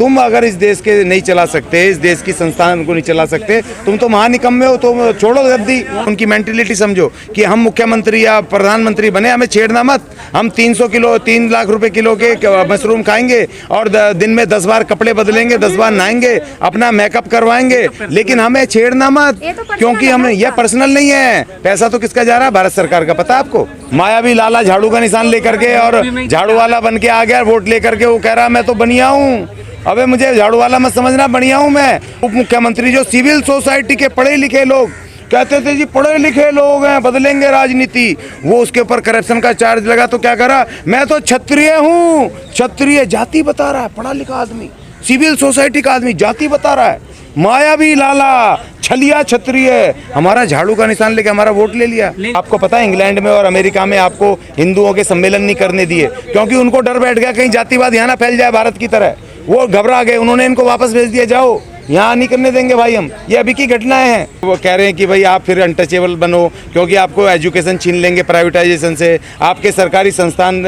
तुम अगर इस देश के नहीं चला सकते, इस देश की संस्थान को नहीं चला सकते, तुम तो महानिकम्मे हो। तो छोड़ो गद्दी, उनकी मेंटेलिटी समझो कि हम मुख्यमंत्री या प्रधानमंत्री बने, हमें छेड़ना मत। हम 3 लाख रुपए किलो के मशरूम खाएंगे और दिन में 10 बार कपड़े बदलेंगे, 10 बार नहाएंगे, अपना मेकअप करवाएंगे, लेकिन हमें छेड़ना मत, क्योंकि हमें यह पर्सनल नहीं है। पैसा तो किसका जा रहा है? भारत सरकार का। पता है आपको? मायावी लाला झाड़ू का निशान लेकर के और झाड़ू वाला बन के आ गया वोट लेकर के, वो कह रहा मैं तो बनिया हूँ। अबे मुझे झाड़ू वाला मत समझना, बढ़िया हूँ मैं। उप मुख्यमंत्री जो सिविल सोसाइटी के पढ़े लिखे लोग कहते थे जी पढ़े लिखे लोग हैं, बदलेंगे राजनीति, वो उसके ऊपर करप्शन का चार्ज लगा तो क्या करा? मैं तो क्षत्रिय हूँ। क्षत्रिय जाति बता रहा है, पढ़ा लिखा आदमी, सिविल सोसाइटी का आदमी जाति बता रहा है। मायावी लाला छलिया क्षत्रिय, हमारा झाड़ू का निशान लेके हमारा वोट ले लिया। आपको पता है इंग्लैंड में और अमेरिका में आपको हिंदुओं के सम्मेलन नहीं करने दिए, क्योंकि उनको डर बैठ गया कहीं जातिवाद यहाँ ना फैल जाए भारत की तरह। वो घबरा गए, उन्होंने इनको वापस भेज दिया, जाओ यहाँ नहीं करने देंगे भाई हम। ये अभी की घटनाएं हैं। वो कह रहे हैं कि भाई आप फिर अनटचेबल बनो, क्योंकि आपको एजुकेशन छीन लेंगे प्राइवेटाइजेशन से, आपके सरकारी संस्थान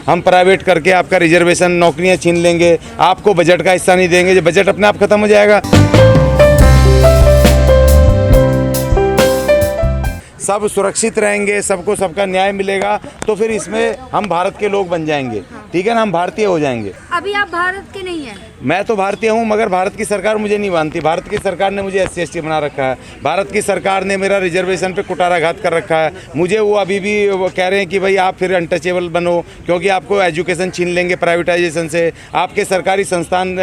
हम प्राइवेट करके आपका रिजर्वेशन नौकरियां छीन लेंगे, आपको बजट का हिस्सा नहीं देंगे, जो बजट अपने आप खत्म हो जाएगा। सब सुरक्षित रहेंगे, सबको सबका न्याय मिलेगा, तो फिर इसमें हम भारत के लोग बन जाएंगे, ठीक है ना, हम भारतीय हो जाएंगे। अभी आप भारत के नहीं हैं। मैं तो भारतीय हूँ, मगर भारत की सरकार मुझे नहीं मानती। भारत की सरकार ने मुझे SC/ST बना रखा है, भारत की सरकार ने मेरा रिजर्वेशन पे कुटाराघात कर रखा है। मुझे वो अभी भी वो कह रहे हैं कि भाई आप फिर अनटचेबल बनो, क्योंकि आपको एजुकेशन छीन लेंगे प्राइवेटाइजेशन से, आपके सरकारी संस्थान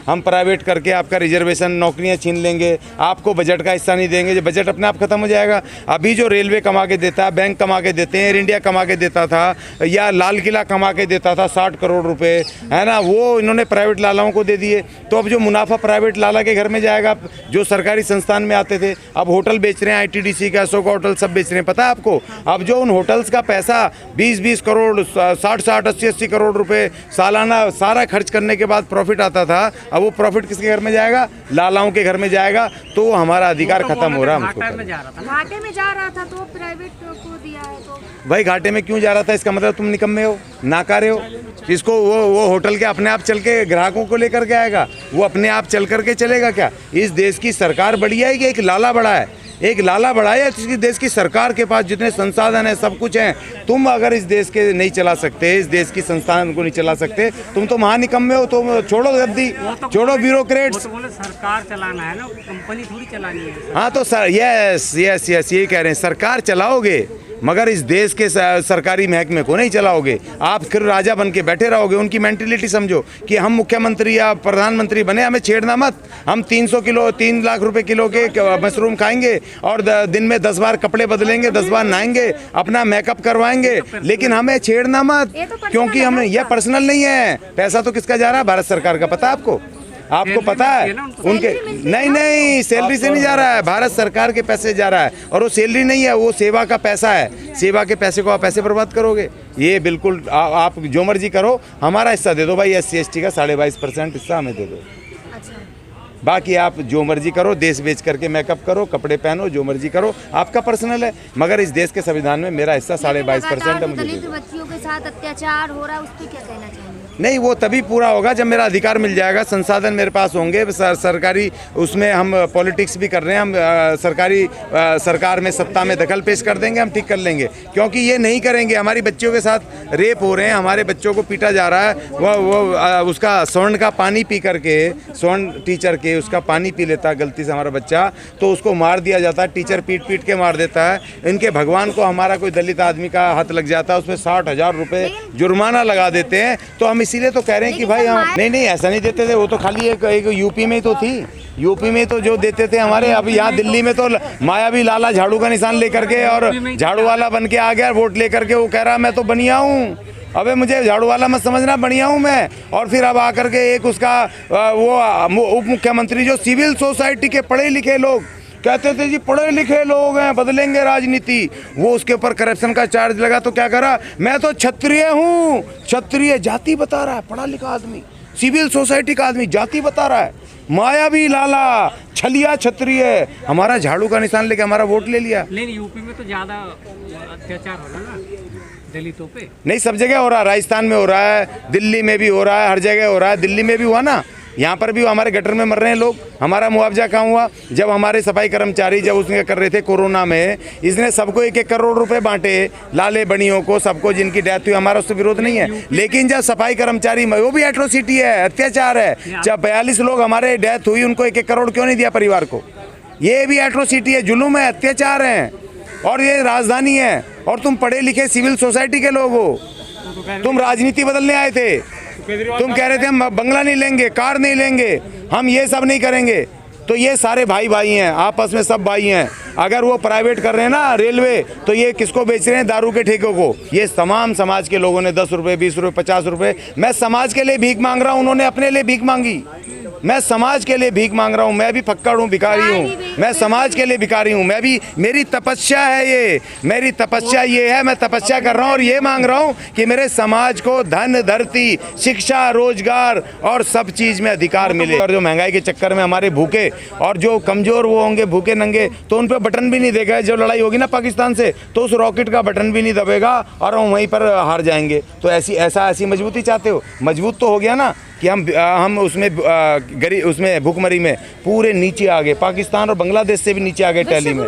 हम प्राइवेट करके आपका रिजर्वेशन नौकरियाँ छीन लेंगे, आपको बजट का हिस्सा नहीं देंगे, जो बजट अपने आप खत्म हो जाएगा। अभी जो रेलवे कमा के देता है, बैंक कमा के देते हैं, एयर इंडिया कमा के देता था, या लाल किला कमा के देता था 60 करोड़ रुपए, है ना, वो इन्होंने प्राइवेट लालाओं को दे दिए। तो अब जो मुनाफा प्राइवेट लाला के घर में जाएगा, जो सरकारी संस्थान में आते थे, अब होटल बेच रहे हैं, ITDC का, अशोका होटल सब बेच रहे हैं। पता है आपको? अब जो उन होटल्स का पैसा 20-20 करोड़, 60-60, 80-80 करोड़ रुपए सालाना सारा खर्च करने के बाद प्रॉफिट आता था, अब वो प्रॉफिट किसके घर में जाएगा? लालाओं के घर में जाएगा। तो हमारा अधिकार खत्म हो रहा है। घाटे में जा रहा था तो प्राइवेट को दिया है। तो भाई घाटे में क्यों जा रहा था? इसका मतलब तुम निकम्मे हो, नाकारे हो। इसको वो होटल के अपने आप चल के ग्राहकों को लेकर के आएगा? वो अपने आप चल करके चलेगा क्या? इस देश की सरकार बड़ी है कि एक लाला बड़ा है? एक लाला बड़ा है। इस देश की सरकार के पास जितने संसाधन है, सब कुछ है। तुम अगर इस देश के नहीं चला सकते, इस देश की संस्थान को नहीं चला सकते, तुम तो महानिकम्मे हो। तो छोड़ो गद्दी, छोड़ो ब्यूरोक्रेट्स। सरकार चलाना है ना, कंपनी थोड़ी चलानी है। हाँ तो सर, यस यस यस, ये कह रहे हैं सरकार चलाओगे, मगर इस देश के सरकारी महकमे को नहीं चलाओगे। आप फिर राजा बन के बैठे रहोगे। उनकी मेंटेलिटी समझो कि हम मुख्यमंत्री या प्रधानमंत्री बने, हमें छेड़ना मत। हम 3 लाख रुपए किलो के मशरूम खाएंगे और दिन में 10 बार कपड़े बदलेंगे, 10 बार नहाएंगे, अपना मेकअप करवाएंगे, लेकिन हमें छेड़ना मत, क्योंकि हमें यह पर्सनल नहीं है। पैसा तो किसका जा रहा है? भारत सरकार का। पता है आपको? आपको पता है? उनके नहीं, सैलरी से नहीं जा रहा है, भारत सरकार के पैसे जा रहा है। और वो सैलरी नहीं है, वो सेवा का पैसा है। सेवा के पैसे को आप पैसे बर्बाद करोगे? ये बिल्कुल आप जो मर्जी करो, हमारा हिस्सा दे दो भाई, SC/ST का 22.5% हिस्सा हमें दे दो। बाकी आप जो मर्जी करो, देश बेच करके मेकअप करो, कपड़े पहनो, जो मर्जी करो, आपका पर्सनल है, मगर इस देश के संविधान में मेरा हिस्सा 22.5% है। मुझे दलित बच्चियों के साथ अत्याचार हो रहा है, उस पर क्या कहना चाहिए? नहीं, वो तभी पूरा होगा जब मेरा अधिकार मिल जाएगा, संसाधन मेरे पास होंगे, सरकारी उसमें हम पॉलिटिक्स भी कर रहे हैं, हम सरकारी सरकार में सत्ता में दखल पेश कर देंगे, हम ठीक कर लेंगे। क्योंकि ये नहीं करेंगे। हमारी बच्चियों के साथ रेप हो रहे हैं, हमारे बच्चों को पीटा जा रहा है। वो उसका स्वर्ण का पानी पी करके, स्वर्ण टीचर के उसका पानी पी लेता गलती से हमारा बच्चा, तो उसको मार दिया जाता है, टीचर पीट के मार देता है। इनके भगवान को हमारा कोई दलित आदमी का हाथ लग जाता है, उसमें 60,000 रुपये जुर्माना लगा देते हैं। तो हम इसीलिए तो कह रहे हैं कि भाई हम नहीं ऐसा नहीं देते थे। वो तो खाली एक यूपी में ही तो थी, यूपी में तो जो देते थे हमारे। अब यहाँ दिल्ली में तो मायावी लाला झाड़ू का निशान लेकर के और झाड़ू वाला बन के आ गया वोट लेकर के, वो कह रहा मैं तो बनिया हूँ। अबे मुझे झाड़ू वाला मत समझना, बढ़िया हूँ मैं। और फिर अब आकर के एक उसका वो उप मुख्यमंत्री जो सिविल सोसाइटी के पढ़े लिखे लोग कहते थे जी पढ़े लिखे लोग हैं, बदलेंगे राजनीति, वो उसके ऊपर करप्शन का चार्ज लगा तो क्या करा? मैं तो क्षत्रिय हूँ। क्षत्रिय जाति बता रहा है, पढ़ा लिखा आदमी, सिविल सोसाइटी का आदमी जाति बता रहा है। मायावी लाला छलिया क्षत्रिय, हमारा झाड़ू का निशान लेके हमारा वोट ले लिया। लेकिन यूपी में तो ज्यादा अत्याचार हो रहा ना दलितों पे। नहीं, सब जगह हो रहा है। राजस्थान में हो रहा है, दिल्ली में भी हो रहा है, हर जगह हो रहा है। दिल्ली में भी हुआ ना, यहाँ पर भी हमारे गटर में मर रहे हैं लोग। हमारा मुआवजा कहाँ हुआ? जब हमारे सफाई कर्मचारी जब उसमें कर रहे थे कोरोना में, इसने सबको 1-1 करोड़ रुपए बांटे, लाले बनियों को, सबको जिनकी डेथ हुई। हमारा उससे विरोध नहीं है, लेकिन जब सफाई कर्मचारी, वो भी एट्रोसिटी है, अत्याचार है। जब 42 लोग हमारे डेथ हुई, उनको 1-1 करोड़ क्यों नहीं दिया परिवार को? ये भी एट्रोसिटी है, जुलूम है, अत्याचार है। और ये राजधानी है, और तुम पढ़े लिखे सिविल सोसाइटी के लोग हो, तुम राजनीति बदलने आए थे। तुम कह रहे थे हम बंगला नहीं लेंगे, कार नहीं लेंगे, हम ये सब नहीं करेंगे। तो ये सारे भाई भाई हैं, आपस में सब भाई हैं। अगर वो प्राइवेट कर रहे हैं ना रेलवे, तो ये किसको बेच रहे हैं? दारू के ठेकों को। ये तमाम समाज के लोगों ने 10 रुपये, 20 रुपये, 50 रुपये, मैं समाज के लिए भीख मांग रहा हूँ, उन्होंने अपने लिए भीख मांगी। मैं समाज के लिए भीख मांग रहा हूँ, मैं भी फक्कड़ हूँ, भिखारी हूँ, मैं समाज के लिए भिखारी हूँ। मैं भी, मेरी तपस्या है ये, मेरी तपस्या ये है, मैं तपस्या कर रहा हूँ और ये मांग रहा हूँ कि मेरे समाज को धन, धरती, शिक्षा, रोजगार और सब चीज़ में अधिकार मिले। और जो महंगाई के चक्कर में हमारे भूखे और जो कमज़ोर वो होंगे, भूखे नंगे, तो उन पर बटन भी नहीं देगा। जब लड़ाई होगी ना पाकिस्तान से, तो उस रॉकेट का बटन भी नहीं दबेगा और हम वहीं पर हार जाएंगे। तो ऐसी मजबूती चाहते हो? मजबूत तो हो गया ना कि हम उसमें उसमें भूखमरी में पूरे नीचे आ गए, पाकिस्तान और बांग्लादेश से भी नीचे आ गए टैली में।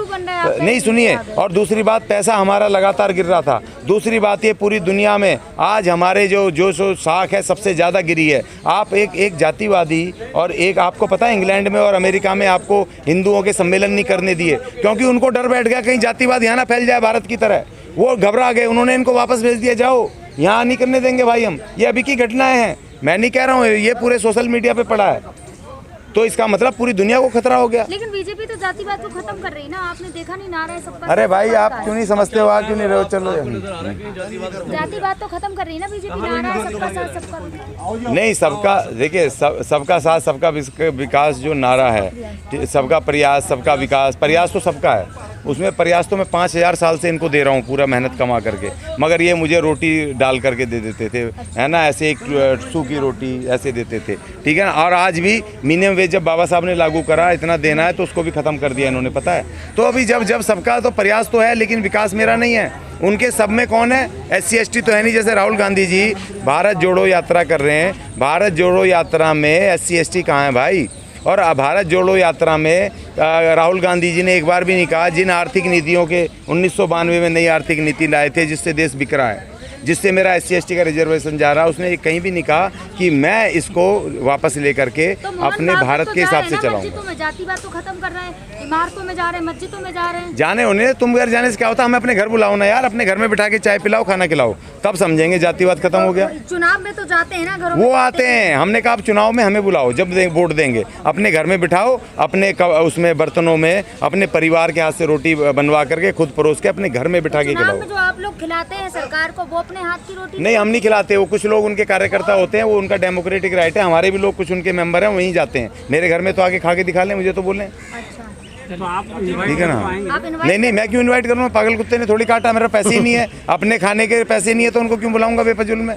नहीं सुनिए, और दूसरी बात, पैसा हमारा लगातार गिर रहा था। दूसरी बात ये, पूरी दुनिया में आज हमारे जो साख है सबसे ज़्यादा गिरी है। आप एक जातिवादी, और एक आपको पता है इंग्लैंड में और अमेरिका में आपको हिंदुओं के सम्मेलन नहीं करने दिए, क्योंकि उनको डर बैठ गया कहीं जातिवाद यहाँ ना फैल जाए भारत की तरह। वो घबरा गए, उन्होंने इनको वापस भेज दिया, जाओ, यहाँ नहीं करने देंगे भाई हम। ये अभी की घटनाएं हैं, मैं नहीं कह रहा हूँ, ये पूरे सोशल मीडिया पे पड़ा है। तो इसका मतलब पूरी दुनिया को खतरा हो गया। लेकिन बीजेपी तो जातिवाद को खत्म कर रही है ना, आपने देखा नहीं नारा है सबका। अरे भाई आप क्यों नहीं समझते हो, आप क्यों नहीं रहो? चलो, जातिवाद तो खत्म कर रही है ना बीजेपी, नारा है सबका साथ सबका विकास। नहीं, सबका, देखिए सबका साथ सबका विकास जो नारा है, सबका प्रयास सबका विकास, प्रयास तो सबका है। उसमें प्रयास तो मैं 5000 साल से इनको दे रहा हूँ, पूरा मेहनत कमा करके, मगर ये मुझे रोटी डाल करके दे देते थे, है ना, ऐसे एक सूखी रोटी ऐसे देते थे, ठीक है ना। और आज भी मिनिमम वेज जब बाबा साहब ने लागू करा, इतना देना है, तो उसको भी ख़त्म कर दिया इन्होंने, पता है। तो अभी जब सबका तो प्रयास तो है, लेकिन विकास मेरा नहीं है। उनके सब में कौन है? SC ST तो है नहीं। जैसे राहुल गांधी जी भारत जोड़ो यात्रा कर रहे हैं, भारत जोड़ो यात्रा में SC ST कहाँ है भाई? और भारत जोड़ो यात्रा में राहुल गांधी जी ने एक बार भी नहीं कहा, जिन आर्थिक नीतियों के 1992 में नई आर्थिक नीति लाए थे, जिससे देश बिक रहा है, जिससे मेरा SC ST का रिजर्वेशन जा रहा है, उसने कहीं भी नहीं कहा कि मैं इसको वापस लेकर के तो अपने भारत के हिसाब से चलाऊंगा। मस्जिदों में जातिवाद तो खत्म कर रहे हैं, इमारतों में जा रहे हैं, मस्जिदों में जा रहे हैं। जाने होने, तुम घर जाने से क्या होता? हमें अपने घर बुलाओ ना यार, अपने घर में बिठा के चाय पिलाओ, खाना खिलाओ, तब समझेंगे जातिवाद खत्म हो गया। चुनाव में तो जाते हैं ना घरों में, वो आते हैं, हमने कहा आप चुनाव में हमें बुलाओ, जब वोट देंगे अपने घर में बिठाओ, अपने उसमें बर्तनों में अपने परिवार के हाथ से रोटी बनवा करके खुद परोस के अपने घर में बिठा के खिलाओ। जो आप लोग खिलाते हैं सरकार को, वो अपने हाथ की रोटी नहीं, हम नहीं खिलाते, वो कुछ लोग उनके कार्यकर्ता होते हैं, वो उनका डेमोक्रेटिक राइट है। हमारे भी लोग कुछ उनके मेंबर हैं, वहीं जाते हैं। मेरे घर में तो आके खा के दिखा लें, मुझे तो बोलें, तो आप ठीक है ना। नहीं, मैं क्यों इनवाइट करूँ? पागल कुत्ते ने थोड़ी काटा, मेरा पैसे ही नहीं है, अपने खाने के पैसे नहीं है, तो उनको क्यों बुलाऊंगा बेफजूल में?